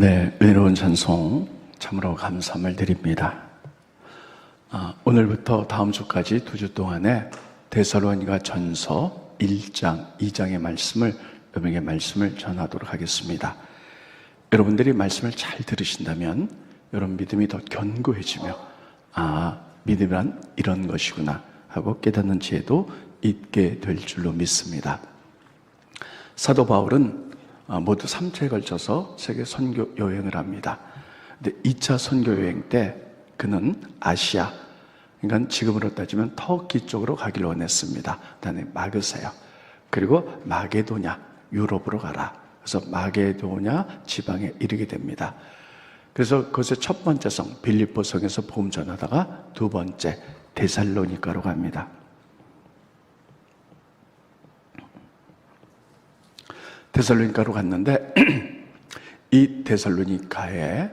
네, 은혜로운 찬송 참으로 감사함을 드립니다. 오늘부터 다음 주까지 2주 동안에 데살로니가 전서 1장, 2장의 말씀을 여러분에게 말씀을 전하도록 하겠습니다. 여러분들이 말씀을 잘 들으신다면 여러분 믿음이 더 견고해지며 믿음이란 이런 것이구나 하고 깨닫는 지혜도 있게 될 줄로 믿습니다. 사도 바울은 모두 3차에 걸쳐서 세계 선교 여행을 합니다. 근데 2차 선교 여행 때 그는 아시아, 그러니까 지금으로 따지면 터키 쪽으로 가기를 원했습니다. 그다음에 마그세요. 그리고 마게도냐, 유럽으로 가라. 그래서 마게도냐 지방에 이르게 됩니다. 그래서 그것의 첫 번째 성 빌립보 성에서 복음 전하다가 두 번째 데살로니가로 갑니다. 데살로니가로 갔는데 이 데살로니가에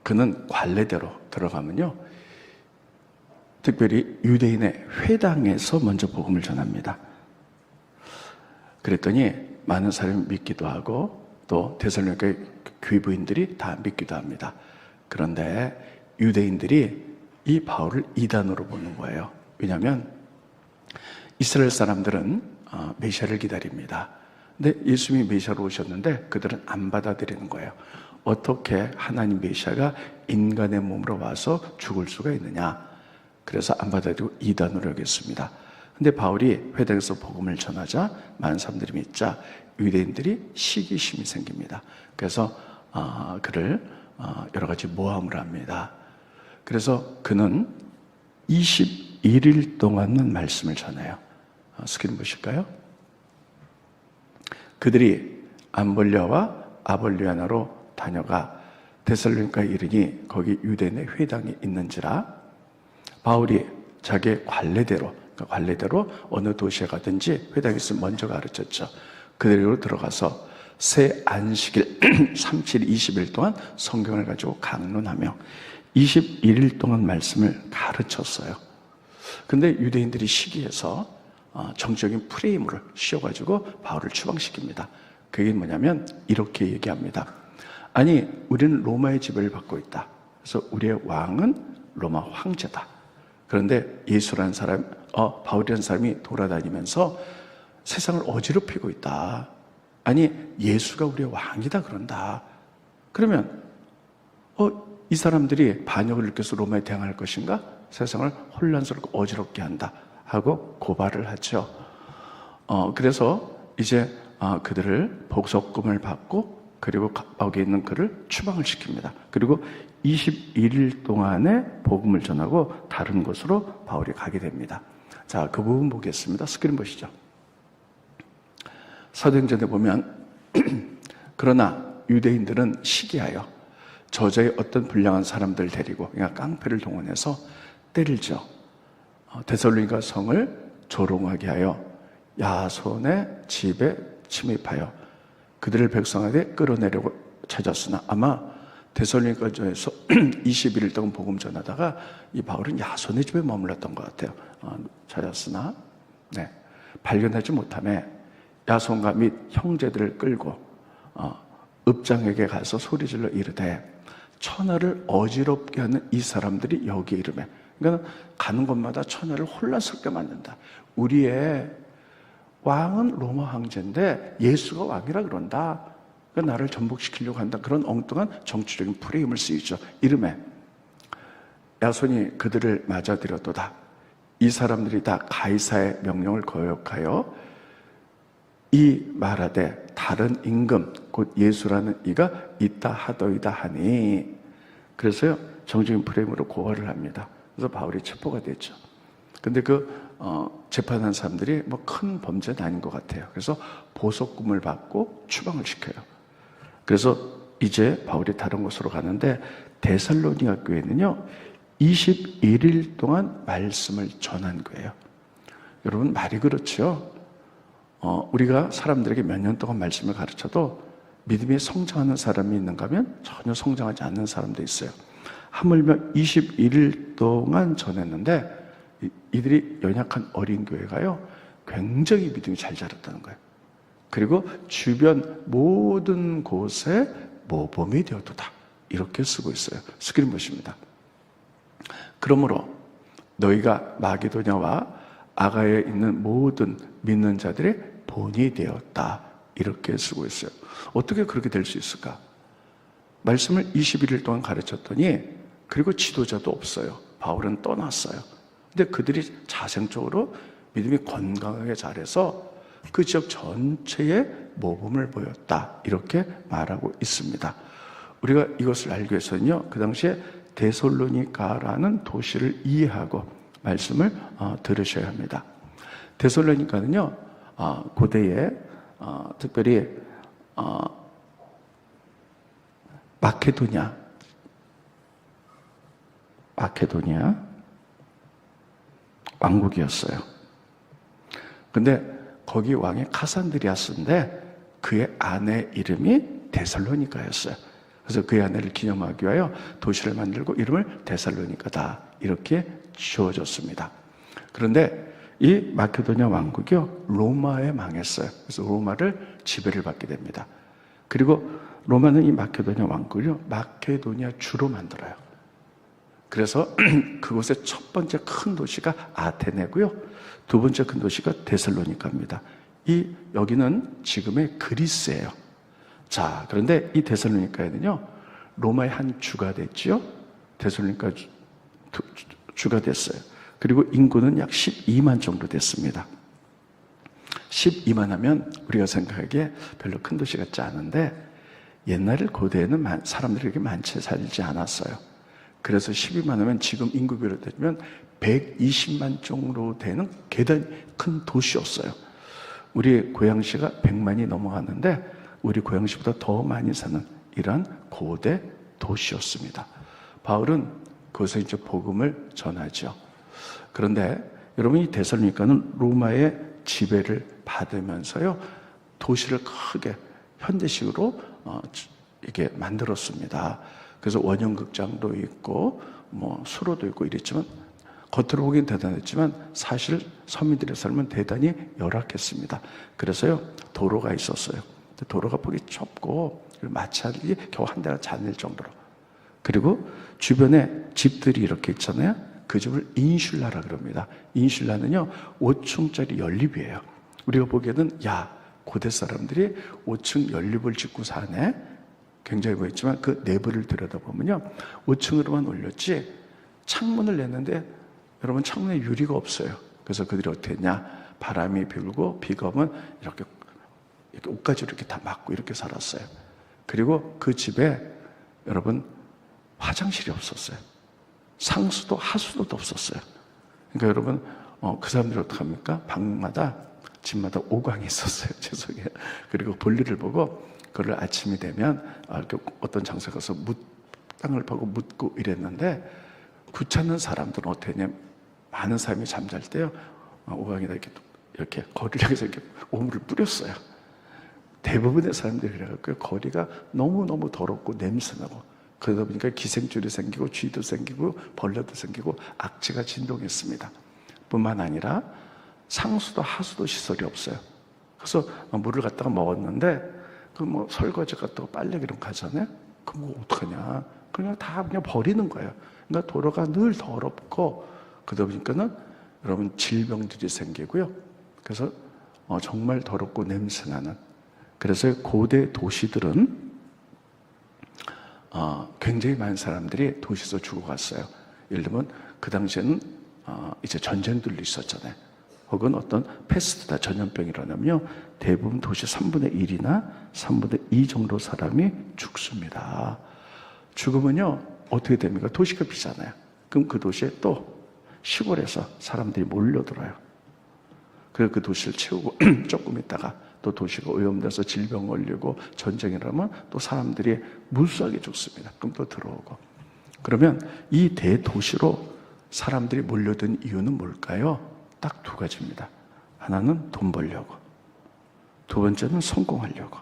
그는 관례대로 들어가면요, 특별히 유대인의 회당에서 먼저 복음을 전합니다. 그랬더니 많은 사람이 믿기도 하고 또 데살로니가의 귀부인들이 다 믿기도 합니다. 그런데 유대인들이 이 바울을 이단으로 보는 거예요. 왜냐하면 이스라엘 사람들은 메시아를 기다립니다. 근데 예수님이 메시아로 오셨는데 그들은 안 받아들이는 거예요. 어떻게 하나님 메시아가 인간의 몸으로 와서 죽을 수가 있느냐. 그래서 안 받아들이고 이단으로 여겼습니다. 근데 바울이 회당에서 복음을 전하자 많은 사람들이 믿자 유대인들이 시기심이 생깁니다. 그래서 그를 여러 가지 모함을 합니다. 그래서 그는 21일 동안만 말씀을 전해요. 스크린 보실까요? 그들이 암볼리아와 아볼리아나로 다녀가 데살로니가에 이르니 거기 유대인의 회당이 있는지라 바울이 자기의 관례대로 어느 도시에 가든지 회당이 있으면 먼저 가르쳤죠. 그대로 들어가서 새 안식일 37, 20일 동안 성경을 가지고 강론하며 21일 동안 말씀을 가르쳤어요. 근데 유대인들이 시기해서 정적인 프레임을 씌워가지고 바울을 추방시킵니다. 그게 뭐냐면 이렇게 얘기합니다. 아니, 우리는 로마의 지배를 받고 있다. 그래서 우리의 왕은 로마 황제다. 그런데 예수라는 사람, 바울이라는 사람이 돌아다니면서 세상을 어지럽히고 있다. 아니, 예수가 우리의 왕이다 그런다. 그러면 이 사람들이 반역을 일으켜서 로마에 대항할 것인가? 세상을 혼란스럽고 어지럽게 한다 하고 고발을 하죠. 그래서 이제 그들을 복속금을 받고 그리고 거기에 있는 그를 추방을 시킵니다. 그리고 21일 동안에 복음을 전하고 다른 곳으로 바울이 가게 됩니다. 자, 그 부분 보겠습니다. 스크린 보시죠. 사도행전에 보면 그러나 유대인들은 시기하여 저자의 어떤 불량한 사람들 데리고 그러니까 깡패를 동원해서 때리죠. 데살로니가 성을 조롱하게 하여 야손의 집에 침입하여 그들을 백성에게 끌어내려고 찾았으나 아마 데살로니가에서 21일 동안 복음 전하다가 이 바울은 야손의 집에 머물렀던 것 같아요. 찾았으나 발견하지 못하며 야손과 및 형제들을 끌고 읍장에게 가서 소리질러 이르되 천하를 어지럽게 하는 이 사람들이 여기에 이르매. 그러니까 가는 곳마다 천하를 혼란스럽게 만든다. 우리의 왕은 로마 황제인데 예수가 왕이라 그런다. 그러니까 나를 전복시키려고 한다. 그런 엉뚱한 정치적인 프레임을 쓰이죠. 이름에 야손이 그들을 맞아들였도다. 이 사람들이 다 가이사의 명령을 거역하여 이 말하되 다른 임금 곧 예수라는 이가 있다 하더이다 하니. 그래서요 정적인 프레임으로 고발을 합니다. 그래서 바울이 체포가 됐죠. 근데 재판한 사람들이 큰 범죄는 아닌 것 같아요. 그래서 보석금을 받고 추방을 시켜요. 그래서 이제 바울이 다른 곳으로 가는데 데살로니가 교회는요 21일 동안 말씀을 전한 교회예요. 여러분 말이 그렇죠. 우리가 사람들에게 몇 년 동안 말씀을 가르쳐도 믿음이 성장하는 사람이 있는가 하면 전혀 성장하지 않는 사람도 있어요. 하물며 21일 동안 전했는데 이들이 연약한 어린 교회가요 굉장히 믿음이 잘 자랐다는 거예요. 그리고 주변 모든 곳에 모범이 되었도다. 이렇게 쓰고 있어요. 스크린 보십니다. 그러므로 너희가 마게도냐와 아가야에 있는 모든 믿는 자들의 본이 되었다. 이렇게 쓰고 있어요. 어떻게 그렇게 될 수 있을까? 말씀을 21일 동안 가르쳤더니 그리고 지도자도 없어요. 바울은 떠났어요. 근데 그들이 자생적으로 믿음이 건강하게 자라서 그 지역 전체에 모범을 보였다. 이렇게 말하고 있습니다. 우리가 이것을 알기 위해서는요, 그 당시에 데살로니가라는 도시를 이해하고 말씀을 들으셔야 합니다. 데살로니가는요, 고대에 특별히 마케도니아 왕국이었어요. 근데 거기 왕이 카산드리아스인데 그의 아내 이름이 데살로니가였어요. 그래서 그의 아내를 기념하기 위하여 도시를 만들고 이름을 데살로니가다 이렇게 지어졌습니다. 그런데 이 마케도니아 왕국이요, 로마에 망했어요. 그래서 로마를 지배를 받게 됩니다. 그리고 로마는 이 마케도니아 왕국을요, 마케도니아 주로 만들어요. 그래서 그곳의 첫 번째 큰 도시가 아테네고요, 두 번째 큰 도시가 데살로니가입니다. 여기는 지금의 그리스예요. 자, 그런데 이 데살로니가에는요, 로마의 한 주가 됐지요. 데살로니가 주가 됐어요. 그리고 인구는 약 12만 정도 됐습니다. 12만 하면 우리가 생각하기에 별로 큰 도시 같지 않은데 옛날 고대에는 사람들이 그렇게 많이 살지 않았어요. 그래서 12만 하면 지금 인구비로 따지면 120만 정도 되는 대단히 큰 도시였어요. 우리 고양시가 100만이 넘어갔는데 우리 고양시보다 더 많이 사는 이러한 고대 도시였습니다. 바울은 거기서 이제 복음을 전하죠. 그런데 여러분, 이 데살로니가는 로마의 지배를 받으면서요, 도시를 크게 현대식으로 이렇게 만들었습니다. 그래서 원형극장도 있고 수로도 있고 이랬지만 겉으로 보기엔 대단했지만 사실 서민들의 삶은 대단히 열악했습니다. 그래서요, 도로가 있었어요. 도로가 보기 좁고 마찰이 겨우 한 대가 다닐 정도로. 그리고 주변에 집들이 이렇게 있잖아요. 그 집을 인슐라라 그럽니다. 인슐라는요, 5층짜리 연립이에요. 우리가 보기에는 고대 사람들이 5층 연립을 짓고 사네, 굉장히 보였지만 그 내부를 들여다보면요, 5층으로만 올렸지 창문을 냈는데 여러분, 창문에 유리가 없어요. 그래서 그들이 어떻게 했냐, 바람이 불고 비가 오면 이렇게 옷가지로 이렇게 다 막고 이렇게 살았어요. 그리고 그 집에 여러분, 화장실이 없었어요. 상수도 하수도도 없었어요. 그러니까 여러분, 그 사람들이 어떡합니까? 방마다 집마다 오광이 있었어요. 죄송해요. 그리고 볼일을 보고 그걸 아침이 되면 이렇게 어떤 장소에 가서 땅을 파고 묻고 이랬는데, 귀찮은 사람들은 어떻게 했냐면 많은 사람이 잠잘 때요, 오광에다 이렇게 거리를 해서 이렇게 오물을 뿌렸어요. 대부분의 사람들이 그래갖고요, 거리가 너무너무 더럽고 냄새나고 그러다 보니까 기생충이 생기고 쥐도 생기고 벌레도 생기고 악취가 진동했습니다. 뿐만 아니라 상수도 하수도 시설이 없어요. 그래서 물을 갖다가 먹었는데 설거지 갖다가 빨래 이런 거 하잖아요. 그럼 어떡하냐, 그냥 버리는 거예요. 그러니까 도로가 늘 더럽고 그러다 보니까는 여러분, 질병들이 생기고요. 그래서 정말 더럽고 냄새나는, 그래서 고대 도시들은 굉장히 많은 사람들이 도시에서 죽어갔어요. 예를 들면 그 당시에는 이제 전쟁들도 있었잖아요. 혹은 어떤 패스트다, 전염병이 일어나면요, 대부분 도시 3분의 1이나 3분의 2 정도 사람이 죽습니다. 죽으면요, 어떻게 됩니까? 도시가 비잖아요. 그럼 그 도시에 또 시골에서 사람들이 몰려들어요. 그래서 그 도시를 채우고 조금 있다가 또 도시가 오염돼서 질병 걸리고 전쟁이 일어나면 또 사람들이 무수하게 죽습니다. 그럼 또 들어오고. 그러면 이 대도시로 사람들이 몰려든 이유는 뭘까요? 딱 두 가지입니다. 하나는 돈 벌려고, 두 번째는 성공하려고.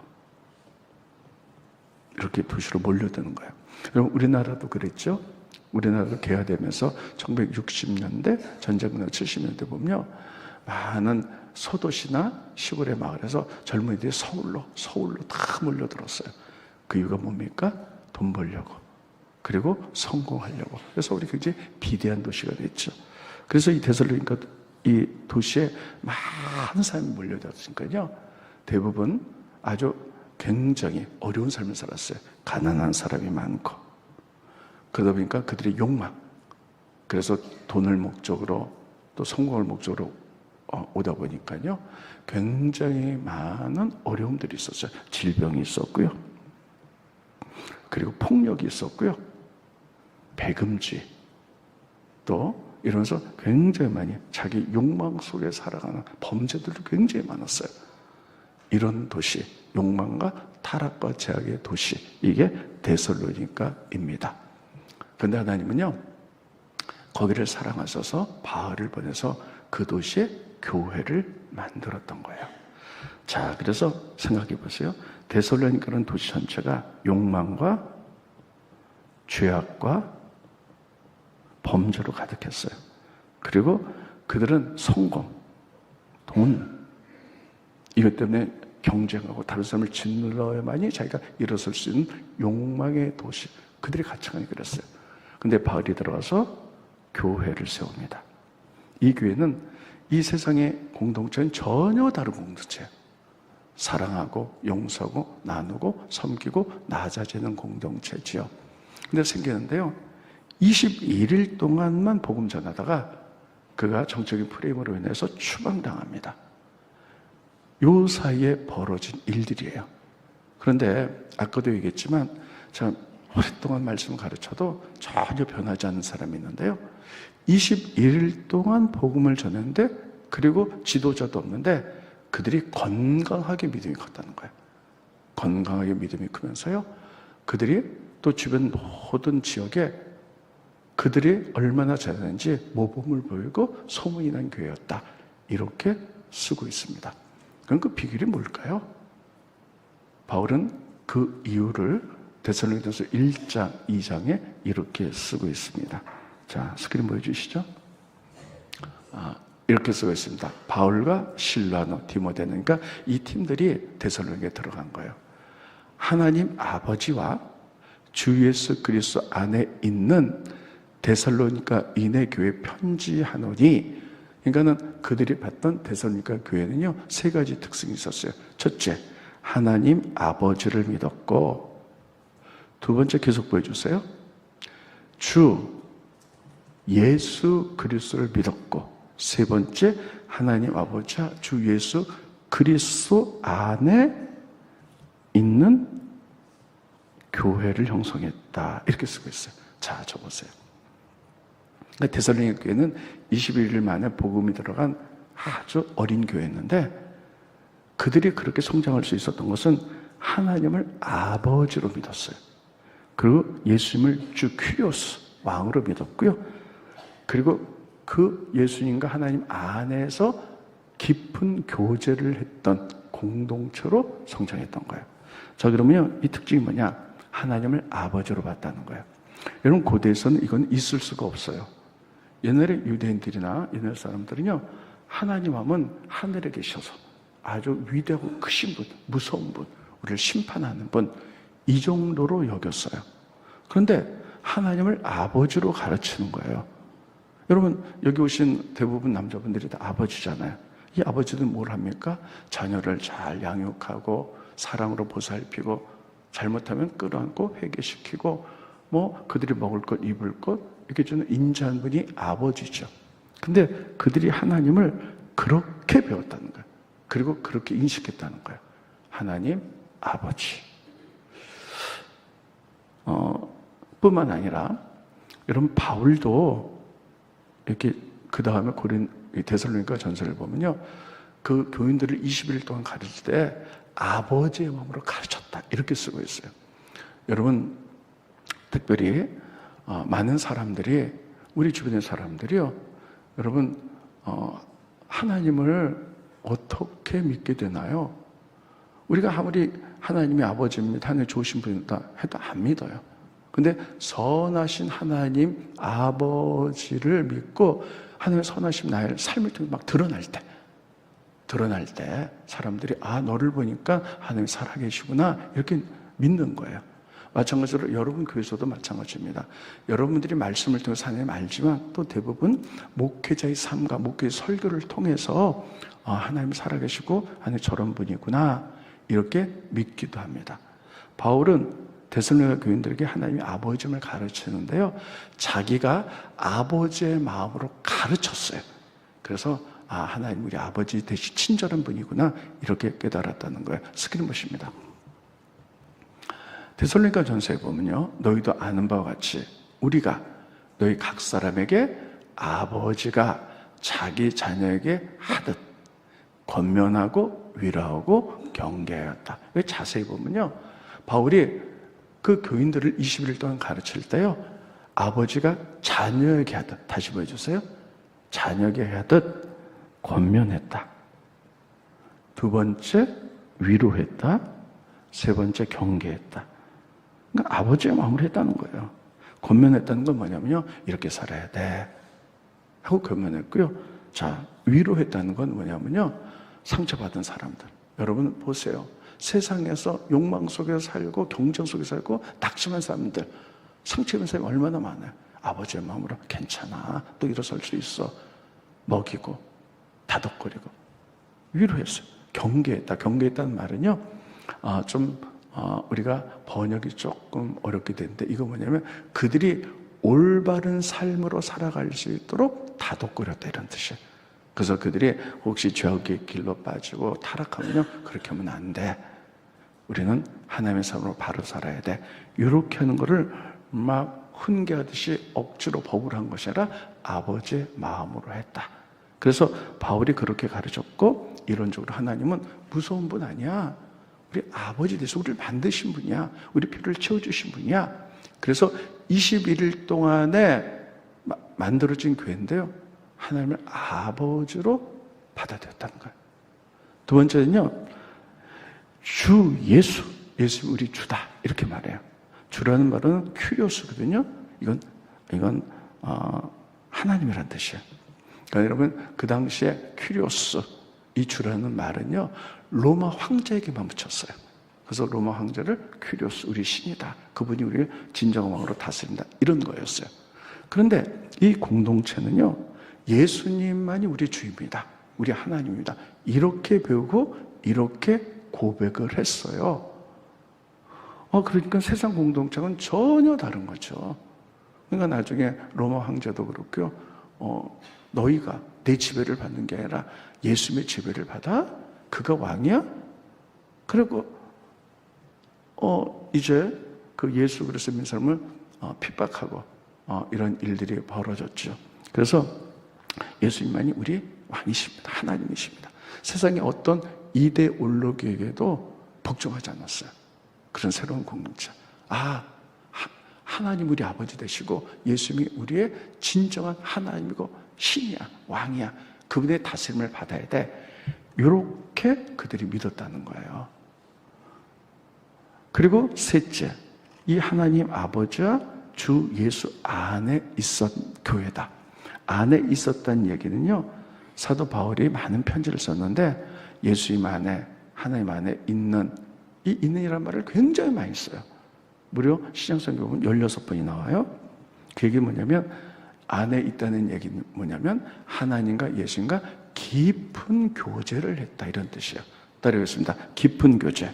이렇게 도시로 몰려드는 거예요. 여러분, 우리나라도 그랬죠? 우리나라도 개화되면서 1960년대, 전쟁 끝나고 70년대 보면요, 많은 소도시나 시골의 마을에서 젊은이들이 서울로 다 몰려들었어요. 그 이유가 뭡니까? 돈 벌려고. 그리고 성공하려고. 그래서 우리 굉장히 비대한 도시가 됐죠. 그래서 이 데살로니가 이 도시에 많은 사람이 몰려들었으니까요. 대부분 아주 굉장히 어려운 삶을 살았어요. 가난한 사람이 많고. 그러다 보니까 그들의 욕망. 그래서 돈을 목적으로 또 성공을 목적으로 오다 보니까요. 굉장히 많은 어려움들이 있었어요. 질병이 있었고요. 그리고 폭력이 있었고요. 배금지. 또 이러면서 굉장히 많이 자기 욕망 속에 살아가는 범죄들도 굉장히 많았어요. 이런 도시, 욕망과 타락과 제약의 도시, 이게 데살로니가입니다. 그런데 하나님은요, 거기를 사랑하셔서 바울을 보내서 그 도시에 교회를 만들었던 거예요. 자, 그래서 생각해 보세요. 데살로니가라는 도시 전체가 욕망과 죄악과 범죄로 가득했어요. 그리고 그들은 성공, 돈, 이것 때문에 경쟁하고 다른 사람을 짓눌러야만이 자기가 일어설 수 있는 욕망의 도시, 그들이 가치관이 그랬어요. 근데 바울이 들어와서 교회를 세웁니다. 이 교회는 이 세상의 공동체는 전혀 다른 공동체예요. 사랑하고 용서하고 나누고 섬기고 낮아지는 공동체지요. 근데 생기는데요, 21일 동안만 복음 전하다가 그가 정적인 프레임으로 인해서 추방당합니다. 요 사이에 벌어진 일들이에요. 그런데 아까도 얘기했지만 제가 오랫동안 말씀을 가르쳐도 전혀 변하지 않는 사람이 있는데요, 21일 동안 복음을 전했는데, 그리고 지도자도 없는데 그들이 건강하게 믿음이 컸다는 거예요. 건강하게 믿음이 크면서요, 그들이 또 주변 모든 지역에 그들이 얼마나 잘하는지 모범을 보이고 소문이 난 교회였다, 이렇게 쓰고 있습니다. 그럼 그 비결이 뭘까요? 바울은 그 이유를 데살로니가서 1장, 2장에 이렇게 쓰고 있습니다. 자, 스크린 보여주시죠. 이렇게 쓰고 있습니다. 바울과 실라노, 디모데는, 그러니까 이 팀들이 데살로니가에 들어간 거예요. 하나님 아버지와 주 예수 그리스도 안에 있는 데살로니가인의 교회 편지하노니, 그러니까는 그들이 봤던 데살로니가 교회는요, 세 가지 특징이 있었어요. 첫째, 하나님 아버지를 믿었고, 두 번째 계속 보여주세요. 주 예수 그리스도를 믿었고, 세 번째, 하나님 아버지와 주 예수 그리스도 안에 있는 교회를 형성했다, 이렇게 쓰고 있어요. 자, 저 보세요. 데살로니가 교회는 21일 만에 복음이 들어간 아주 어린 교회였는데, 그들이 그렇게 성장할 수 있었던 것은 하나님을 아버지로 믿었어요. 그리고 예수님을 주 큐리오스, 왕으로 믿었고요. 그리고 그 예수님과 하나님 안에서 깊은 교제를 했던 공동체로 성장했던 거예요. 자, 그러면요, 이 특징이 뭐냐? 하나님을 아버지로 봤다는 거예요. 여러분, 고대에서는 이건 있을 수가 없어요. 옛날에 유대인들이나 옛날 사람들은요, 하나님 하면 하늘에 계셔서 아주 위대하고 크신 분, 무서운 분, 우리를 심판하는 분, 이 정도로 여겼어요. 그런데 하나님을 아버지로 가르치는 거예요. 여러분, 여기 오신 대부분 남자분들이 다 아버지잖아요. 이 아버지들은 뭘 합니까? 자녀를 잘 양육하고 사랑으로 보살피고, 잘못하면 끌어안고 회개시키고, 뭐 그들이 먹을 것 입을 것 이렇게 주는 인자한 분이 아버지죠. 근데 그들이 하나님을 그렇게 배웠다는 거예요. 그리고 그렇게 인식했다는 거예요. 하나님 아버지. 뿐만 아니라 여러분, 바울도 이렇게 그 다음에 데살로니가 전서를 보면요, 그 교인들을 21일 동안 가르칠 때 아버지의 몸으로 가르쳤다, 이렇게 쓰고 있어요. 여러분, 특별히 많은 사람들이, 우리 주변의 사람들이요, 여러분, 하나님을 어떻게 믿게 되나요? 우리가 아무리 하나님이 아버지입니다, 하나님 좋으신 분이다 해도 안 믿어요. 근데 선하신 하나님 아버지를 믿고 하나님의 선하신 나의 삶을 통해 막 드러날 때 사람들이, 아, 너를 보니까 하나님이 살아계시구나, 이렇게 믿는 거예요. 마찬가지로 여러분 교회에서도 마찬가지입니다. 여러분들이 말씀을 통해서 하나님 알지만 또 대부분 목회자의 삶과 목회의 설교를 통해서 하나님 살아계시고 하나님 저런 분이구나 이렇게 믿기도 합니다. 바울은 데살로니가 교인들에게 하나님의 아버지임을 가르치는데요. 자기가 아버지의 마음으로 가르쳤어요. 그래서 하나님 우리 아버지 대신 친절한 분이구나 이렇게 깨달았다는 거예요. 스크린 보십니다. 데살로니가 전서에 보면요, 너희도 아는 바와 같이 우리가 너희 각 사람에게 아버지가 자기 자녀에게 하듯 권면하고 위로하고 경계하였다. 자세히 보면요, 바울이 그 교인들을 21일 동안 가르칠 때요, 아버지가 자녀에게 하듯, 다시 보여주세요. 자녀에게 하듯 권면했다. 두 번째 위로했다. 세 번째 경계했다. 그러니까 아버지의 마음으로 했다는 거예요. 권면했다는 건 뭐냐면요, 이렇게 살아야 돼 하고 권면했고요. 자, 위로했다는 건 뭐냐면요, 상처받은 사람들, 여러분 보세요. 세상에서 욕망 속에 살고 경쟁 속에 살고 낙심한 사람들, 상처 입은 사람이 얼마나 많아요. 아버지의 마음으로 괜찮아, 또 일어설 수 있어, 먹이고 다독거리고 위로했어요. 경계했다. 경계했다는 말은요, 우리가 번역이 조금 어렵게 되는데, 이거 뭐냐면 그들이 올바른 삶으로 살아갈 수 있도록 다독거렸다 이런 뜻이에요. 그래서 그들이 혹시 죄악의 길로 빠지고 타락하면요, 그렇게 하면 안 돼. 우리는 하나님의 삶으로 바로 살아야 돼. 이렇게 하는 거를 막 훈계하듯이 억지로 법을 한 것이 아니라 아버지의 마음으로 했다. 그래서 바울이 그렇게 가르쳤고, 이론적으로 하나님은 무서운 분 아니야. 우리 아버지 되셔서 우리를 만드신 분이야. 우리 필요를 채워주신 분이야. 그래서 21일 동안에 만들어진 교회인데요, 하나님을 아버지로 받아들였다는 거예요. 두 번째는요, 주 예수, 예수 우리 주다 이렇게 말해요. 주라는 말은 큐리오스거든요. 이건 하나님이란 뜻이에요. 그러니까 여러분, 그 당시에 큐리오스, 이 주라는 말은요, 로마 황제에게만 붙였어요. 그래서 로마 황제를 큐리오스, 우리 신이다, 그분이 우리를 진정한 왕으로 다스린다, 이런 거였어요. 그런데 이 공동체는요, 예수님만이 우리 주입니다, 우리 하나님입니다, 이렇게 배우고 이렇게 고백을 했어요. 그러니까 세상 공동체는 전혀 다른 거죠. 그러니까 나중에 로마 황제도 그렇고요, 너희가 내 지배를 받는 게 아니라 예수님의 지배를 받아? 그가 왕이야? 그리고 이제 그 예수 그리스도 믿는 사람을 핍박하고 이런 일들이 벌어졌죠. 그래서 예수님만이 우리 왕이십니다, 하나님이십니다. 세상의 어떤 이데올로기에게도 복종하지 않았어요. 그런 새로운 공동체. 하나님 우리 아버지 되시고 예수님이 우리의 진정한 하나님이고 신이야, 왕이야, 그분의 다스림을 받아야 돼, 이렇게 그들이 믿었다는 거예요. 그리고 셋째, 이 하나님 아버지와 주 예수 안에 있었 교회다. 안에 있었다는 얘기는요, 사도 바울이 많은 편지를 썼는데 예수님 안에, 하나님 안에 있는, 이 있는이라는 말을 굉장히 많이 써요. 무려 신약성경 보면 16번이 나와요. 그 얘기 뭐냐면, 안에 있다는 얘기는 뭐냐면 하나님과 예수님과 깊은 교제를 했다, 이런 뜻이에요. 따라하겠습니다. 깊은 교제.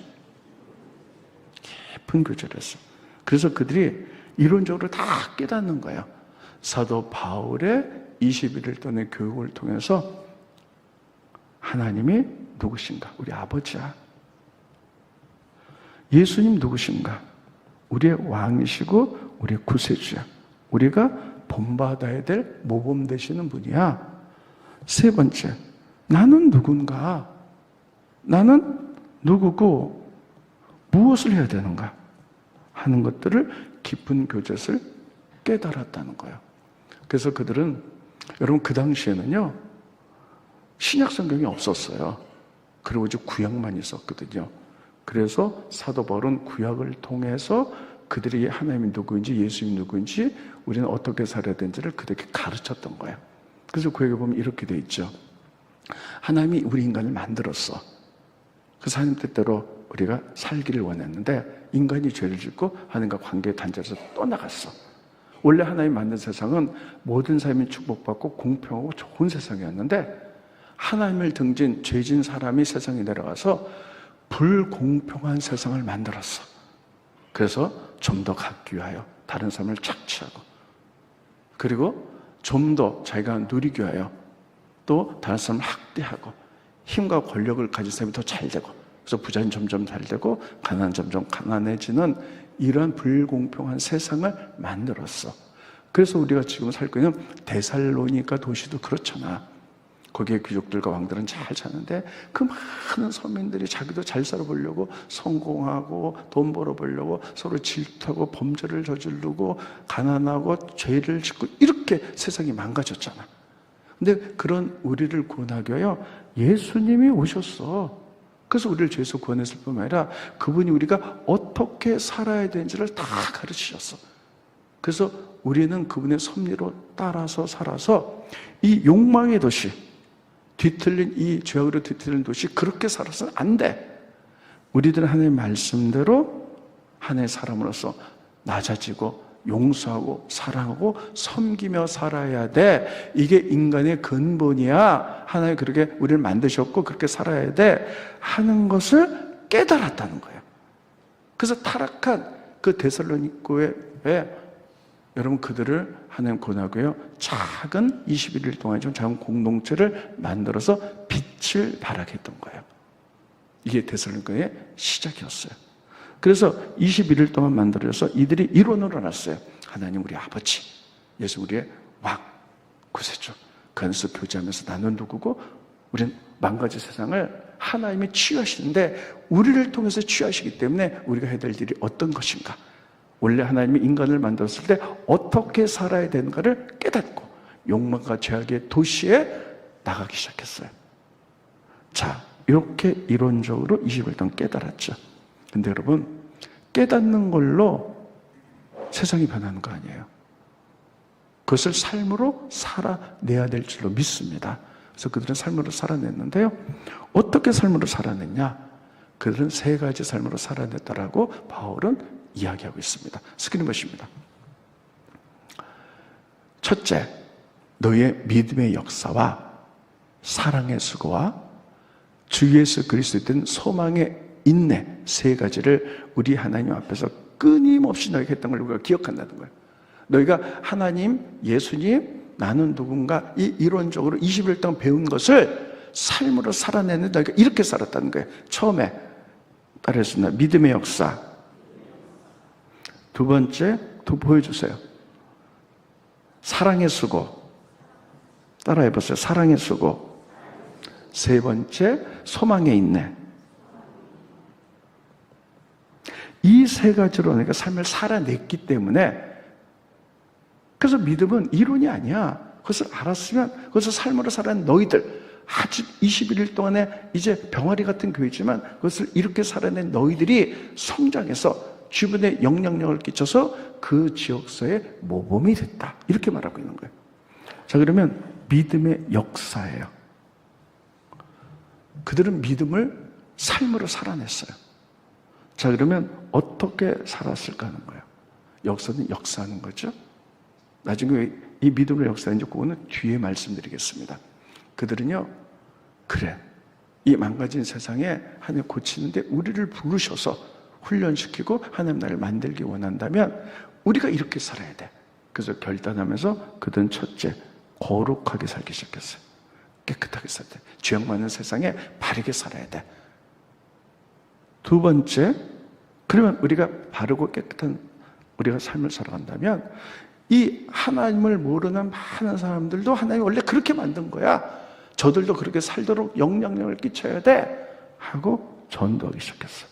깊은 교제를 했어. 그래서 그들이 이론적으로 다 깨닫는 거예요. 사도 바울의 21일 동안의 교육을 통해서 하나님이 누구신가? 우리 아버지야. 예수님 누구신가? 우리의 왕이시고 우리의 구세주야. 우리가 본받아야 될 모범 되시는 분이야. 세 번째, 나는 누군가? 나는 누구고 무엇을 해야 되는가? 하는 것들을 깊은 교제를 깨달았다는 거예요. 그래서 그들은, 여러분 그 당시에는요, 신약 성경이 없었어요. 그리고 이제 구약만 있었거든요. 그래서 사도 바울은 구약을 통해서 그들이 하나님이 누구인지, 예수님이 누구인지, 우리는 어떻게 살아야 되는지를 그들에게 가르쳤던 거예요. 그래서 구약에 보면 이렇게 돼 있죠. 하나님이 우리 인간을 만들었어. 그래서 하나님 뜻대로 우리가 살기를 원했는데 인간이 죄를 짓고 하나님과 관계 단절해서 떠나갔어. 원래 하나님 만든 세상은 모든 삶이 축복받고 공평하고 좋은 세상이었는데 하나님을 등진 죄진 사람이 세상에 내려가서 불공평한 세상을 만들었어. 그래서 좀 더 갖기 위하여 다른 사람을 착취하고, 그리고 좀 더 자기가 누리기 위하여 또 다른 사람을 학대하고, 힘과 권력을 가진 사람이 더 잘 되고, 그래서 부자는 점점 잘 되고 가난은 점점 가난해지는 이런 불공평한 세상을 만들었어. 그래서 우리가 지금 살고 있는 데살로니가 도시도 그렇잖아. 거기에 귀족들과 왕들은 잘 사는데 그 많은 서민들이 자기도 잘 살아보려고 성공하고 돈 벌어보려고 서로 질투하고 범죄를 저지르고 가난하고 죄를 짓고 이렇게 세상이 망가졌잖아. 근데 그런 우리를 구원하기 위하여 예수님이 오셨어. 그래서 우리를 죄에서 구원했을 뿐만 아니라 그분이 우리가 어떻게 살아야 되는지를 다 가르치셨어. 그래서 우리는 그분의 섭리로 따라서 살아서 이 욕망의 도시, 뒤틀린 이 죄악으로 뒤틀린 도시, 그렇게 살아서는 안 돼. 우리들은 하나님의 말씀대로 하나님의 사람으로서 낮아지고 용서하고 사랑하고 섬기며 살아야 돼. 이게 인간의 근본이야. 하나님 그렇게 우리를 만드셨고 그렇게 살아야 돼 하는 것을 깨달았다는 거예요. 그래서 타락한 그 데살로니가에 여러분 그들을 하나님 권하고요, 작은 21일 동안 좀 작은 공동체를 만들어서 빛을 발하게 했던 거예요. 이게 데살로니가의 시작이었어요. 그래서 21일 동안 만들어져서 이들이 이론으로 났어요. 하나님 우리 아버지, 예수 우리의 왕, 구세주. 그 안에서 교제하면서 나는 누구고 우리는 만가지 세상을 하나님이 취하시는데 우리를 통해서 취하시기 때문에 우리가 해야 될 일이 어떤 것인가, 원래 하나님이 인간을 만들었을 때 어떻게 살아야 되는가를 깨닫고 욕망과 죄악의 도시에 나가기 시작했어요. 자, 이렇게 이론적으로 20일 동안 깨달았죠. 근데 여러분, 깨닫는 걸로 세상이 변하는 거 아니에요. 그것을 삶으로 살아내야 될 줄로 믿습니다. 그래서 그들은 삶으로 살아냈는데요, 어떻게 삶으로 살아냈냐? 그들은 3가지 삶으로 살아냈다라고 바울은 이야기하고 있습니다. 스크린 보십니다. 첫째, 너의 믿음의 역사와 사랑의 수고와 주 예수 그리스도에 대한 소망의 인내, 3가지를 우리 하나님 앞에서 끊임없이 너희가 했던 걸 우리가 기억한다는 거예요. 너희가 하나님, 예수님, 나는 누군가 이 이론적으로 20일 동안 배운 것을 삶으로 살아내는 너희가 이렇게 살았다는 거예요. 처음에 따라했습니다. 믿음의 역사. 2번째, 또 보여주세요. 사랑의 수고. 따라해보세요. 사랑의 수고. 3번째, 소망의 인내. 이 3가지로 내가 삶을 살아냈기 때문에, 그래서 믿음은 이론이 아니야. 그것을 알았으면 그것을 삶으로 살아낸 너희들, 아주 21일 동안에 이제 병아리 같은 교회지만 그것을 이렇게 살아낸 너희들이 성장해서 주변에 영향력을 끼쳐서 그 지역사회의 모범이 됐다. 이렇게 말하고 있는 거예요. 자, 그러면 믿음의 역사예요. 그들은 믿음을 삶으로 살아냈어요. 자, 그러면 어떻게 살았을까 하는 거예요. 역사는 역사하는 거죠. 나중에 이 믿음의 역사인지 그거는 뒤에 말씀드리겠습니다. 그들은요, 그래, 이 망가진 세상에 하나님 고치는데 우리를 부르셔서 훈련시키고 하나님 나라를 만들기 원한다면 우리가 이렇게 살아야 돼. 그래서 결단하면서 그들은 첫째, 거룩하게 살기 시작했어요. 깨끗하게 살아야 돼. 죄악 많은 세상에 바르게 살아야 돼. 2번째, 그러면 우리가 바르고 깨끗한 우리가 삶을 살아간다면 이 하나님을 모르는 많은 사람들도 하나님이 원래 그렇게 만든 거야, 저들도 그렇게 살도록 영향력을 끼쳐야 돼 하고 전도하기 시작했어요.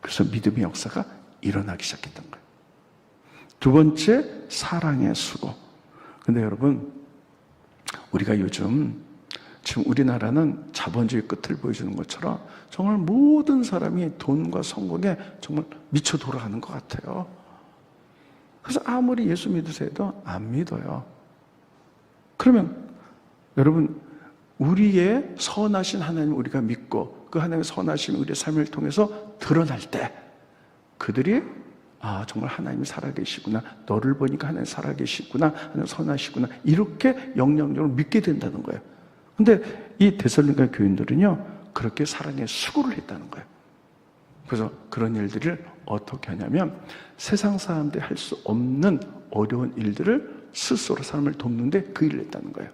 그래서 믿음의 역사가 일어나기 시작했던 거예요. 2번째, 사랑의 수고. 근데 여러분, 우리가 요즘 지금 우리나라는 자본주의 끝을 보여주는 것처럼 정말 모든 사람이 돈과 성공에 정말 미쳐 돌아가는 것 같아요. 그래서 아무리 예수 믿으세요 해도 안 믿어요. 그러면 여러분, 우리의 선하신 하나님 우리가 믿고 그 하나님의 선하심이 우리의 삶을 통해서 드러날 때 그들이 정말 하나님이 살아계시구나, 너를 보니까 하나님이 살아계시구나, 하나님 선하시구나, 이렇게 영향력을 믿게 된다는 거예요. 근데 이 데살로니가 교인들은요, 그렇게 사랑의 수고를 했다는 거예요. 그래서 그런 일들을 어떻게 하냐면 세상 사람들이 할 수 없는 어려운 일들을 스스로 사람을 돕는데 그 일을 했다는 거예요.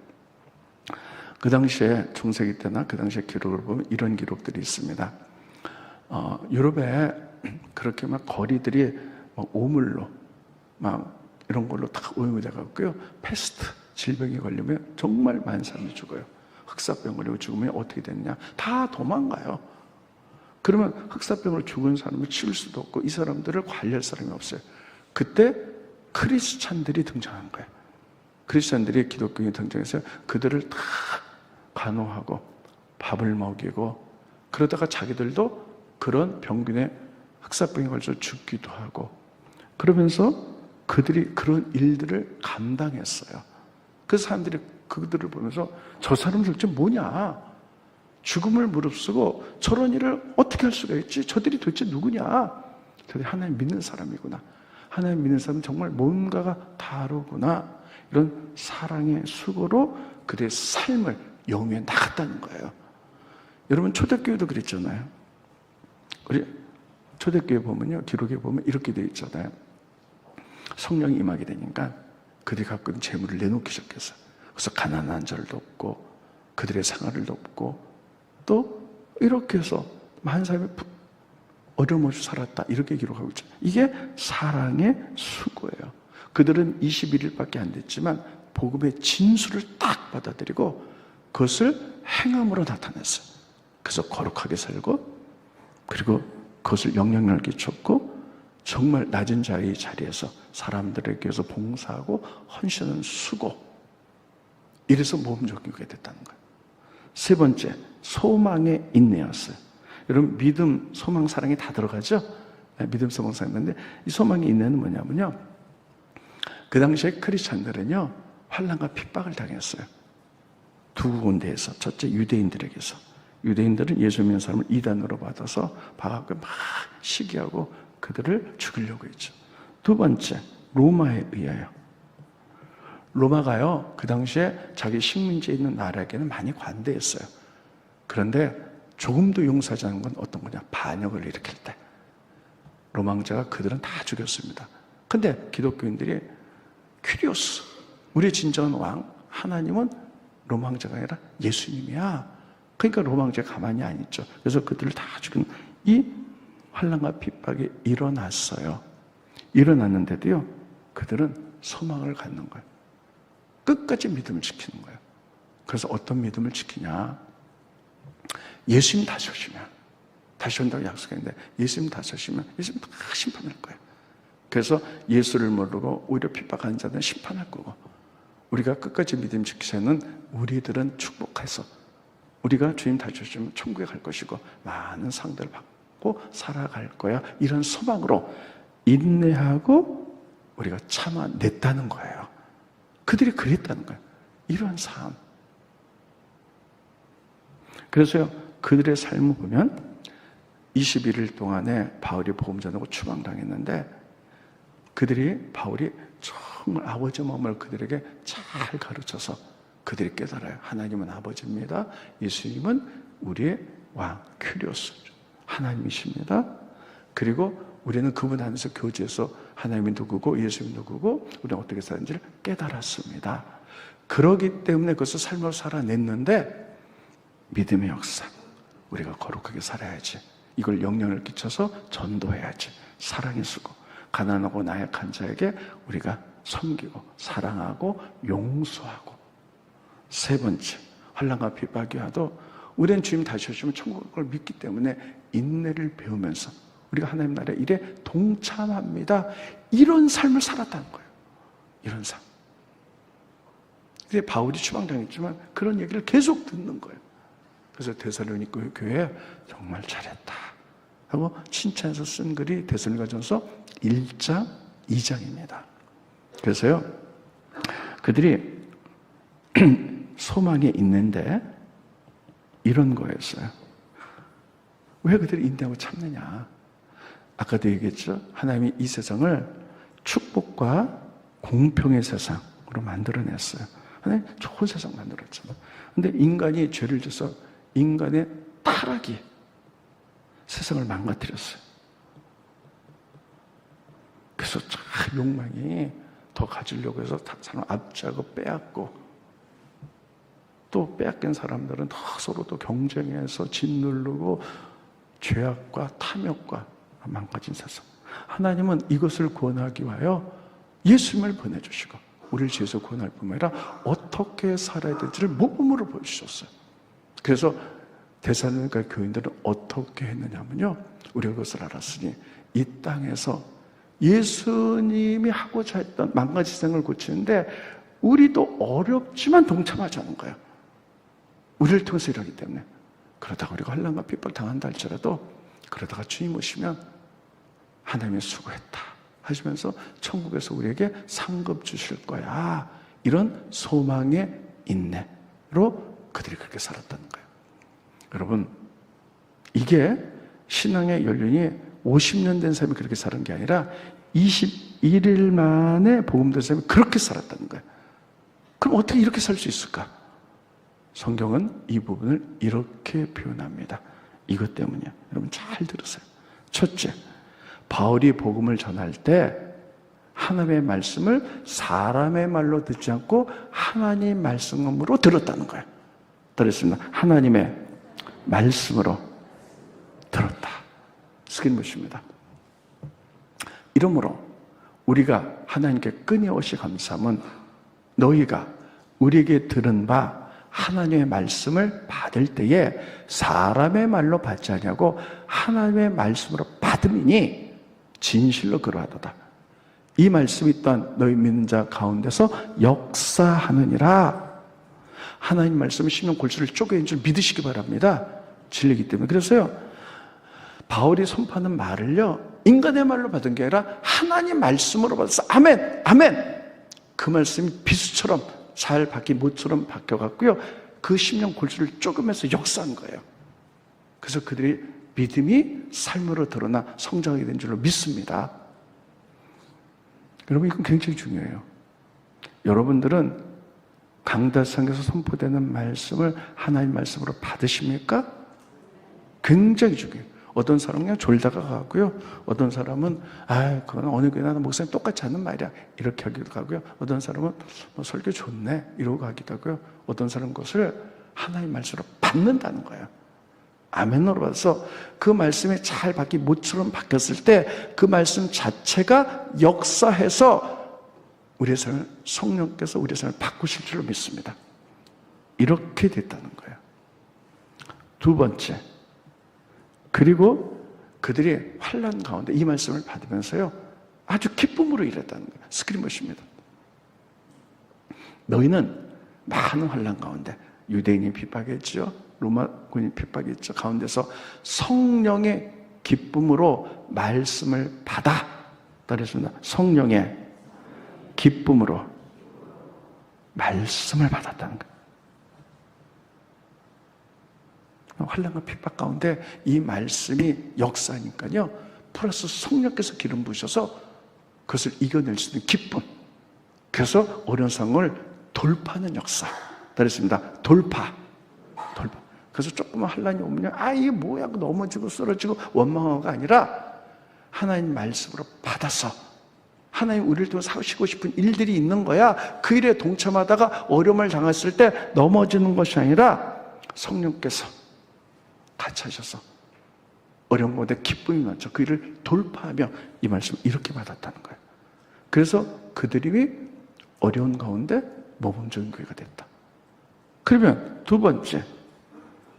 그 당시에 중세기 때나 그 당시에 기록을 보면 이런 기록들이 있습니다. 유럽에 그렇게 막 거리들이 막 오물로 막 이런 걸로 다 오염이 돼갖고요, 패스트 질병이 걸리면 정말 많은 사람이 죽어요. 흑사병 걸리고 죽으면 어떻게 되느냐, 다 도망가요. 그러면 흑사병으로 죽은 사람을 치울 수도 없고 이 사람들을 관리할 사람이 없어요. 그때 크리스찬들이 등장한 거예요. 크리스찬들이 기독교인이 등장해서 그들을 다 간호하고 밥을 먹이고, 그러다가 자기들도 그런 병균에 흑사병에 걸쳐 죽기도 하고, 그러면서 그들이 그런 일들을 감당했어요. 그 사람들이 그들을 보면서 저 사람들 도대체 뭐냐, 죽음을 무릅쓰고 저런 일을 어떻게 할 수가 있지? 저들이 도대체 누구냐? 저들이 하나님 믿는 사람이구나. 하나님 믿는 사람은 정말 뭔가가 다르구나. 이런 사랑의 수고로 그들의 삶을 영위해 나갔다는 거예요. 여러분, 초대교회도 그랬잖아요. 우리 초대교회 보면요, 기록에 보면 이렇게 되어 있잖아요. 성령이 임하게 되니까 그들이 갖고 있는 재물을 내놓기 시작했어요. 그래서 가난한 자를 돕고 그들의 생활을 돕고, 또 이렇게 해서 많은 사람이 어려움 없이 살았다, 이렇게 기록하고 있죠. 이게 사랑의 수고예요. 그들은 21일밖에 안 됐지만 복음의 진수를 딱 받아들이고 그것을 행함으로 나타냈어요. 그래서 거룩하게 살고, 그리고 그것을 영향력을 끼쳤고, 정말 낮은 자리에서 사람들에게 위해서 봉사하고 헌신하는 수고, 이래서 모범적이게 됐다는 거예요. 세 번째, 소망의 인내였어요. 여러분, 믿음, 소망, 사랑이 다 들어가죠? 믿음, 소망, 사랑인데 이 소망의 인내는 뭐냐면요, 그 당시에 크리스찬들은요, 환난과 핍박을 당했어요. 두 군데에서. 첫째, 유대인들에게서. 유대인들은 예수 믿는 사람을 이단으로 받아서 박아서 막 시기하고 그들을 죽이려고 했죠. 두 번째, 로마에 의하여. 로마가요, 그 당시에 자기 식민지에 있는 나라에게는 많이 관대했어요. 그런데 조금도 용서하지 않은 건 어떤 거냐, 반역을 일으킬 때 로마 황제가 그들은 다 죽였습니다. 근데 기독교인들이 퀴리오스, 우리의 진정한 왕 하나님은 로마 황제가 아니라 예수님이야. 그러니까 로마 황제가 가만히 안 있죠. 그래서 그들을 다 죽인 이 환난과 핍박이 일어났어요. 일어났는데도요, 그들은 소망을 갖는 거예요. 끝까지 믿음을 지키는 거예요. 그래서 어떤 믿음을 지키냐, 예수님 다시 오시면, 다시 온다고 약속했는데 예수님 다시 오시면 예수님 다 심판할 거예요. 그래서 예수를 모르고 오히려 핍박하는 자들은 심판할 거고, 우리가 끝까지 믿음 지키는 우리들은 축복해서 우리가 주님 다시 오시면 천국에 갈 것이고 많은 상들을 받고 살아갈 거야, 이런 소망으로 인내하고 우리가 참아냈다는 거예요. 그들이 그랬다는 거예요. 이러한 삶. 그래서요, 그들의 삶을 보면 21일 동안에 바울이 복음 전하고 추방당했는데, 바울이 정말 아버지 마음을 그들에게 잘 가르쳐서 그들이 깨달아요. 하나님은 아버지입니다. 예수님은 우리의 왕, 큐리오스, 하나님이십니다. 그리고 우리는 그분 안에서 교제해서 하나님이 누구고 예수님이 누구고 우리는 어떻게 사는지를 깨달았습니다. 그러기 때문에 그것을 삶으로 살아냈는데, 믿음의 역사, 우리가 거룩하게 살아야지, 이걸 영향을 끼쳐서 전도해야지, 사랑의 수고, 가난하고 나약한 자에게 우리가 섬기고 사랑하고 용서하고. 세 번째, 환난과 핍박이 와도 우리는 주님 다시 오시면 천국을 믿기 때문에 인내를 배우면서 우리가 하나님 나라의 일에 동참합니다. 이런 삶을 살았다는 거예요. 이런 삶. 근데 바울이 추방당했지만 그런 얘기를 계속 듣는 거예요. 그래서 데살로니가 교회 정말 잘했다 하고 칭찬해서 쓴 글이 데살로니가전서 1장, 2장입니다. 그래서요, 그들이 소망이 있는데 이런 거였어요. 왜 그들이 인내하고 참느냐? 아까도 얘기했죠. 하나님이 이 세상을 축복과 공평의 세상으로 만들어냈어요. 하나님 좋은 세상 만들었잖아요. 근데 인간이 죄를 져서 인간의 타락이 세상을 망가뜨렸어요. 그래서 참 욕망이 더 가지려고 해서 사람 압제하고 빼앗고, 또 빼앗긴 사람들은 더 서로 또 경쟁해서 짓누르고 죄악과 탐욕과 망가진 세상. 하나님은 이것을 구원하기 위하여 예수님을 보내주시고 우리를 죄에서 구원할 뿐만 아니라 어떻게 살아야 될지를 모범으로 보여주셨어요. 그래서 데살로니가 교인들은 어떻게 했느냐면요, 우리가 그것을 알았으니 이 땅에서 예수님이 하고자 했던 망가진 세상을 고치는데 우리도 어렵지만 동참하자는 거예요. 우리를 통해서 이러기 때문에. 그러다가 우리가 환난과 핍박 당한다 할지라도 그러다가 주님 오시면 하나님이 수고했다 하시면서 천국에서 우리에게 상급 주실 거야. 이런 소망의 인내로 그들이 그렇게 살았다는 거예요. 여러분, 이게 신앙의 연륜이 50년 된 사람이 그렇게 사는 게 아니라 21일 만에 복음 된 사람이 그렇게 살았다는 거예요. 그럼 어떻게 이렇게 살 수 있을까? 성경은 이 부분을 이렇게 표현합니다. 이것 때문이야. 여러분 잘 들으세요. 첫째, 바울이 복음을 전할 때 하나님의 말씀을 사람의 말로 듣지 않고 하나님 말씀으로 들었다는 거예요. 들었습니다. 하나님의 말씀으로 들었다. 스크린봇입니다. 이러므로 우리가 하나님께 끊임없이 감사함은 너희가 우리에게 들은 바 하나님의 말씀을 받을 때에 사람의 말로 받지 아니하고 하나님의 말씀으로 받음이니 진실로 그러하도다. 이 말씀이 또한 너희 믿는 자 가운데서 역사하느니라. 하나님 말씀은 십년 골수를 쪼개인 줄 믿으시기 바랍니다. 진리이기 때문에. 그래서요, 바울이 선포하는 말을요, 인간의 말로 받은 게 아니라 하나님 말씀으로 받아서 아멘, 아멘. 그 말씀이 비수처럼 잘 바뀐 못처럼 바뀌어갔고요, 그 십년 골수를 쪼개면서 역사한 거예요. 그래서 그들이 믿음이 삶으로 드러나 성장하게 된 줄로 믿습니다. 여러분, 이건 굉장히 중요해요. 여러분들은 강다상에서 선포되는 말씀을 하나님 말씀으로 받으십니까? 굉장히 중요해요. 어떤 사람은 그냥 졸다가 가고요, 어떤 사람은 그건 어느 교회나 목사님 똑같이 하는 말이야 이렇게 하기도 하고요, 어떤 사람은 설교 좋네 이러고 가기도 하고요, 어떤 사람은 그것을 하나님 말씀으로 받는다는 거예요. 아멘으로 받아서 그 말씀이 잘 바뀐 못처럼 바뀌었을 때 그 말씀 자체가 역사해서 우리의 삶을, 성령께서 우리의 삶을 바꾸실 줄로 믿습니다. 이렇게 됐다는 거예요. 두 번째, 그리고 그들이 환난 가운데 이 말씀을 받으면서요, 아주 기쁨으로 일했다는 거예요. 스크린봇입니다. 너희는 많은 환난 가운데 유대인이 핍박했죠, 로마군이 핍박했죠. 가운데서 성령의 기쁨으로 말씀을 받아. 따르겠습니다. 성령의 기쁨으로 말씀을 받았다는 거예요. 환난과 핍박 가운데 이 말씀이 역사니까요, 플러스 성령께서 기름 부으셔서 그것을 이겨낼 수 있는 기쁨, 그래서 어려운 상황을 돌파하는 역사. 따르겠습니다. 돌파. 그래서 조금만 환난이 오면 이게 뭐야 넘어지고 쓰러지고 원망하고가 아니라 하나님 말씀으로 받아서 하나님 우리를 통해서 하시고 싶은 일들이 있는 거야. 그 일에 동참하다가 어려움을 당했을 때 넘어지는 것이 아니라 성령께서 같이 하셔서 어려운 가운데 기쁨이 많죠. 그 일을 돌파하며 이 말씀을 이렇게 받았다는 거예요. 그래서 그들이 어려운 가운데 모범적인 교회가 됐다. 그러면 두 번째,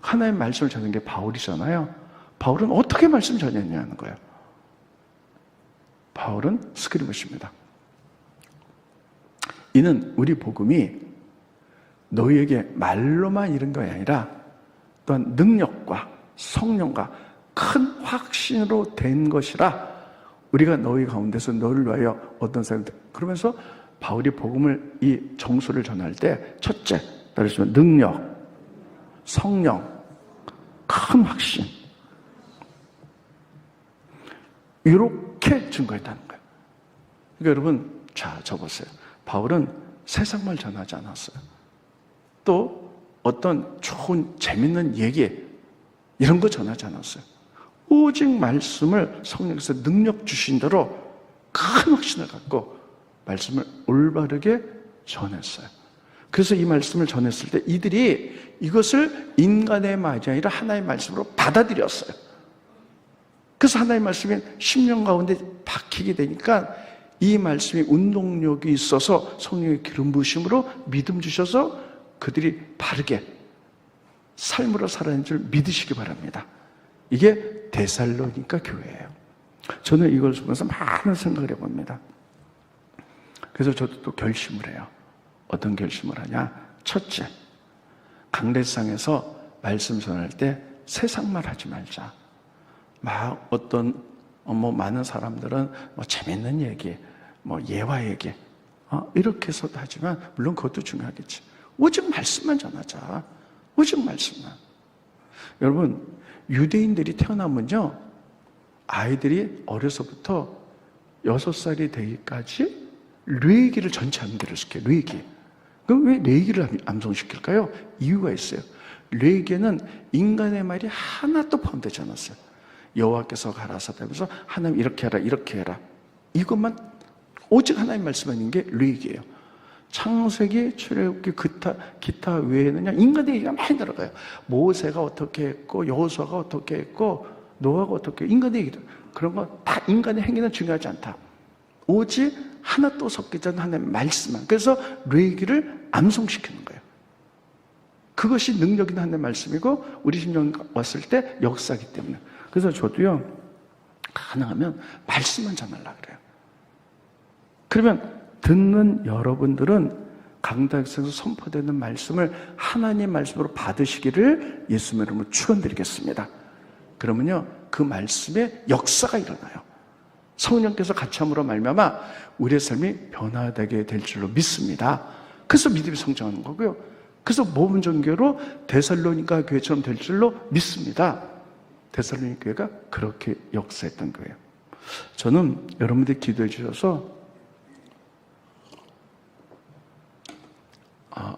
하나님의 말씀을 전하는 게 바울이잖아요. 바울은 어떻게 말씀 전했냐는 거예요. 바울은 스크린봇입니다. 이는 우리 복음이 너희에게 말로만 이른 것이 아니라 또한 능력과 성령과 큰 확신으로 된 것이라. 우리가 너희 가운데서 너를 위하여 어떤 사람, 그러면서 바울이 복음을, 이 정수를 전할 때 첫째, 따르시면 능력, 성령, 큰 확신. 이렇게 증거했다는 거예요. 그러니까 여러분, 자, 저 보세요. 바울은 세상말 전하지 않았어요. 또 어떤 좋은 재밌는 얘기 이런 거 전하지 않았어요. 오직 말씀을 성령께서 능력 주신 대로 큰 확신을 갖고 말씀을 올바르게 전했어요. 그래서 이 말씀을 전했을 때 이들이 이것을 인간의 말이 아니라 하나님의 말씀으로 받아들였어요. 그래서 하나님의 말씀이 심령 가운데 박히게 되니까 이 말씀이 운동력이 있어서 성령의 기름 부으심으로 믿음 주셔서 그들이 바르게 삶으로 살아가는 줄 믿으시기 바랍니다. 이게 데살로니가 교회예요. 저는 이걸 보면서 많은 생각을 해봅니다. 그래서 저도 또 결심을 해요. 어떤 결심을 하냐? 첫째, 강대상에서 말씀 전할 때 세상말 하지 말자. 막 어떤 많은 사람들은 재밌는 얘기, 예화 얘기 이렇게 해서도 하지만 물론 그것도 중요하겠지. 오직 말씀만 전하자. 오직 말씀만. 여러분, 유대인들이 태어나면요, 아이들이 어려서부터 6살이 되기까지 뇌기를 전체 암기를 시켜요. 뇌기. 그럼 왜 뇌기를 암송시킬까요? 이유가 있어요. 뇌기에는 인간의 말이 하나도 포함되지 않았어요. 여호와께서 가라사대면서 하나님 이렇게 해라, 이렇게 해라. 이것만 오직 하나님 말씀만 있는 게 뇌기예요. 창세기, 출애굽기, 기타 외에는 그냥 인간의 얘기가 많이 들어가요. 모세가 어떻게 했고, 여호수아가 어떻게 했고, 노아가 어떻게 했고, 인간의 얘기들. 그런 거 다 인간의 행위는 중요하지 않다. 오직 하나도 섞이지 않는 하나님의 말씀만. 그래서 뇌기를 암송시키는 거예요. 그것이 능력 있는 하나님의 말씀이고 우리 심령 왔을 때 역사이기 때문에. 그래서 저도요, 가능하면 말씀만 전하려고 그래요. 그러면 듣는 여러분들은 강단에서 선포되는 말씀을 하나님 말씀으로 받으시기를 예수님의 이름으로 축원드리겠습니다. 그러면요, 그 말씀에 역사가 일어나요. 성령께서 같이 함으로 말미암아 우리의 삶이 변화되게 될 줄로 믿습니다. 그래서 믿음이 성장하는 거고요. 그래서 모범 종교로 데살로니가 교회처럼 될 줄로 믿습니다. 데살로니가 교회가 그렇게 역사했던 거예요. 저는 여러분들이 기도해 주셔서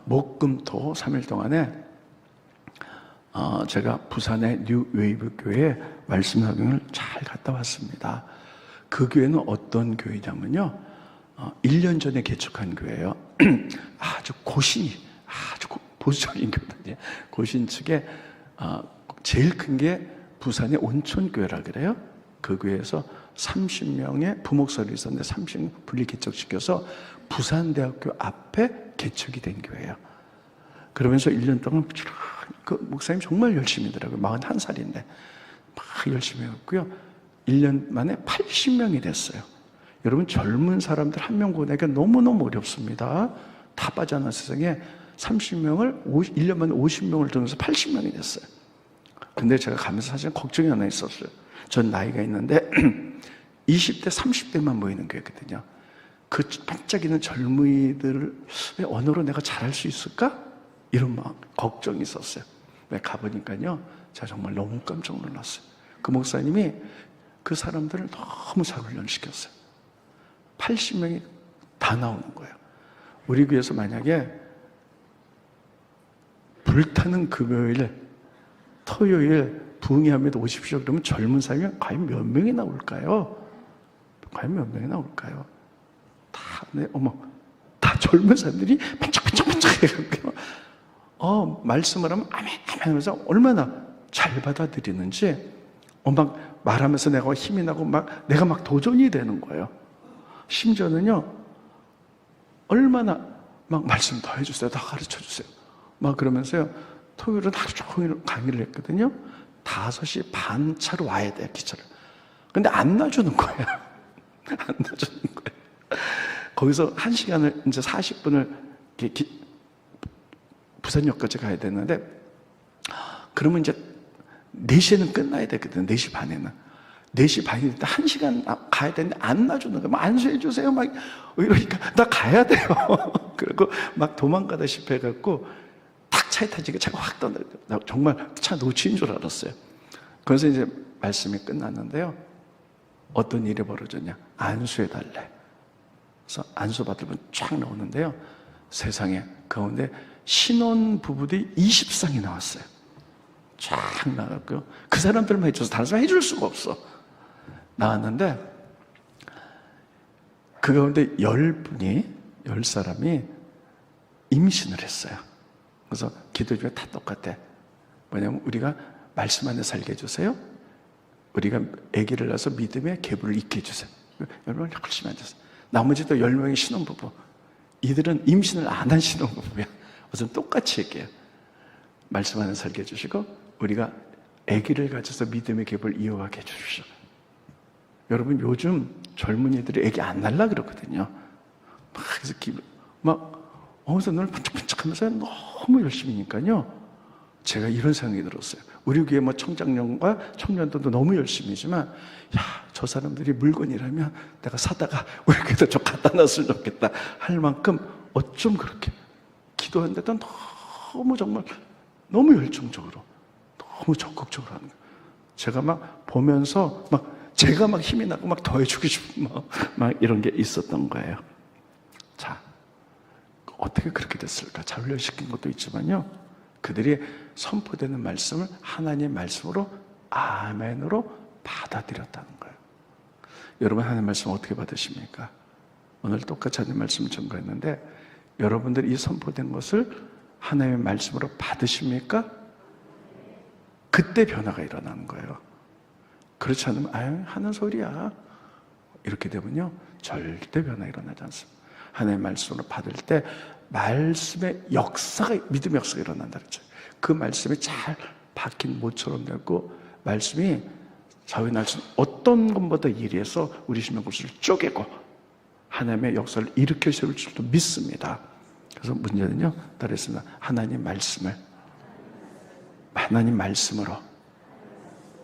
목금토 3일 동안에 제가 부산의 뉴 웨이브 교회에 말씀 학용을 잘 갔다 왔습니다. 그 교회는 어떤 교회냐면요, 1년 전에 개척한 교회예요. 아주 아주 보수적인 교회인데, 고신 측에 제일 큰 게 부산의 온천교회라 그래요. 그 교회에서 30명의 부목사를 있었는데 30명 분리 개척시켜서 부산대학교 앞에 개척이 된 교회예요. 그러면서 1년 동안 그 목사님 정말 열심히 하더라고요. 41살인데 막 열심히 했고요. 1년 만에 80명이 됐어요. 여러분, 젊은 사람들 한 명 보내기가 너무너무 어렵습니다. 다 빠져나간 세상에 30명을 1년 만에 50명을 들면서 80명이 됐어요. 근데 제가 가면서 사실 걱정이 하나 있었어요. 전 나이가 있는데 20대, 30대만 모이는 교회거든요. 그 반짝이는 젊은이들의 언어로 내가 잘할 수 있을까? 이런 걱정이 있었어요. 가보니까요, 제가 정말 너무 깜짝 놀랐어요. 그 목사님이 그 사람들을 너무 잘 훈련시켰어요. 80명이 다 나오는 거예요. 우리 교회에서 만약에 불타는 금요일, 토요일 부흥회합니다 오십시오 그러면 젊은 사람이 과연 몇 명이 나올까요? 과연 몇 명이 나올까요? 다 젊은 사람들이 반짝반짝반짝 해가지고 말씀을 하면 아멘 아멘 하면서 얼마나 잘 받아들이는지 막 말하면서 내가 힘이 나고 내가 막 도전이 되는 거예요. 심지어는요, 얼마나 막 말씀 더 해주세요, 더 가르쳐 주세요 막 그러면서요, 토요일은 하루 종일 강의를 했거든요. 5시 반 차로 와야 돼요, 기차를. 근데 안 놔주는 거예요. 안 놔주는 거예요. 거기서 1시간을 이제 40분을 부산역까지 가야 되는데, 그러면 이제 4시에는 끝나야 되거든요. 4시 반에는. 4시 반이 됐다 1시간 가야 되는데 안 놔주는 거예요. 안수해 주세요. 막 이러니까 나 가야 돼요. 그리고 막 도망가다시피 해갖고 탁 차에 타지니까 차가 확 떠나. 나 정말 차 놓친 줄 알았어요. 그래서 이제 말씀이 끝났는데요. 어떤 일이 벌어졌냐? 안수해달래. 그래서 안수 받을 분 쫙 나오는데요. 세상에 가운데 신혼 부부들이 20쌍이 나왔어요. 쫙 나왔고요. 그 사람들만 해줘서 다른 사람 해줄 수가 없어. 나왔는데 그 가운데 10사람이 임신을 했어요. 그래서 기도 중에 다 똑같아. 뭐냐면 우리가 말씀 안에 살게 해주세요. 우리가 아기를 낳아서 믿음의 계보를 잇게 해주세요. 10명이 열심히 앉았어요. 나머지 또 10명의 신혼부부. 이들은 임신을 안 한 신혼부부야. 우선 똑같이 얘기해요. 말씀 안에 살게 해주시고 우리가 아기를 가져서 믿음의 계보를 이어가게 해주십시오. 여러분 요즘 젊은이들이 아기 안 낳으려고 그러거든요. 그래서 눈을 번쩍번쩍하면서 너무 열심히니까요. 제가 이런 생각이 들었어요. 우리 교회 청장년과 청년들도 너무 열심히지만 저 사람들이 물건이라면 내가 사다가 우리 교회도 좀 갖다 놨으면 좋겠다 할 만큼 어쩜 그렇게 기도하는데도 너무 정말 너무 열정적으로 너무 적극적으로 하는 거예요. 제가 보면서 제가 힘이 나고 더 해주고 싶은 이런 게 있었던 거예요. 자, 어떻게 그렇게 됐을까? 잘 훈련시킨 것도 있지만요. 그들이 선포되는 말씀을 하나님의 말씀으로 아멘으로 받아들였다는 거예요. 여러분 하나님의 말씀 어떻게 받으십니까? 오늘 똑같이 하나님의 말씀을 전가했는데 여러분들이 이 선포된 것을 하나님의 말씀으로 받으십니까? 그때 변화가 일어나는 거예요. 그렇지 않으면 하는 소리야 이렇게 되면요 절대 변화 일어나지 않습니다. 하나님의 말씀으로 받을 때 말씀의 역사가, 믿음의 역사가 일어난다 그랬죠. 그 말씀이 잘 박힌 모처럼 되고 말씀이 좌우의 날씨 어떤 것보다 예리해서 우리 심령구슬을 쪼개고 하나님의 역사를 일으켜 세울 줄도 믿습니다. 그래서 문제는요 따르겠습니다. 하나님 말씀으로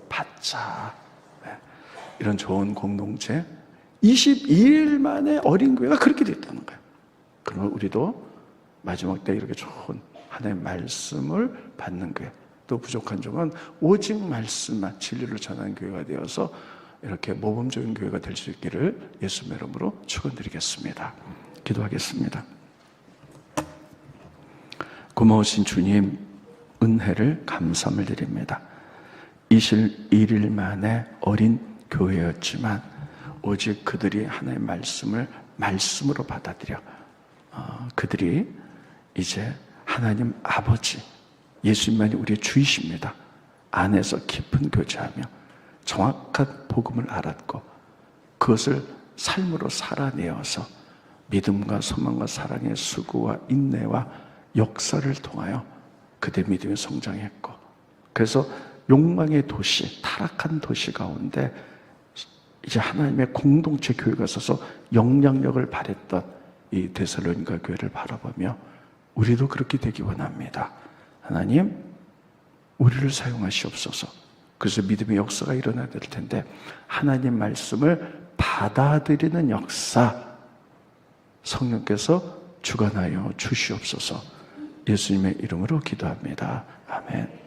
받자. 이런 좋은 공동체 22일 만에 어린 교회가 그렇게 됐다는 거예요. 그러면 우리도 마지막 때 이렇게 좋은 하나님의 말씀을 받는 교회, 또 부족한 점은 오직 말씀만 진리를 전하는 교회가 되어서 이렇게 모범적인 교회가 될 수 있기를 예수님의 이름으로 축원드리겠습니다. 기도하겠습니다. 고마우신 주님 은혜를 감사함을 드립니다. 21일 만에 어린 교회였지만 오직 그들이 하나님의 말씀을 말씀으로 받아들여 그들이 이제 하나님 아버지 예수님만이 우리의 주이십니다. 안에서 깊은 교제하며 정확한 복음을 알았고 그것을 삶으로 살아내어서 믿음과 소망과 사랑의 수고와 인내와 역사를 통하여 그들 믿음이 성장했고 그래서 욕망의 도시, 타락한 도시 가운데 이제 하나님의 공동체 교회가 서서 영향력을 발했던 이 데살로니가 교회를 바라보며 우리도 그렇게 되기 원합니다. 하나님, 우리를 사용하시옵소서. 그래서 믿음의 역사가 일어나야 될 텐데 하나님 말씀을 받아들이는 역사 성령께서 주관하여 주시옵소서. 예수님의 이름으로 기도합니다. 아멘.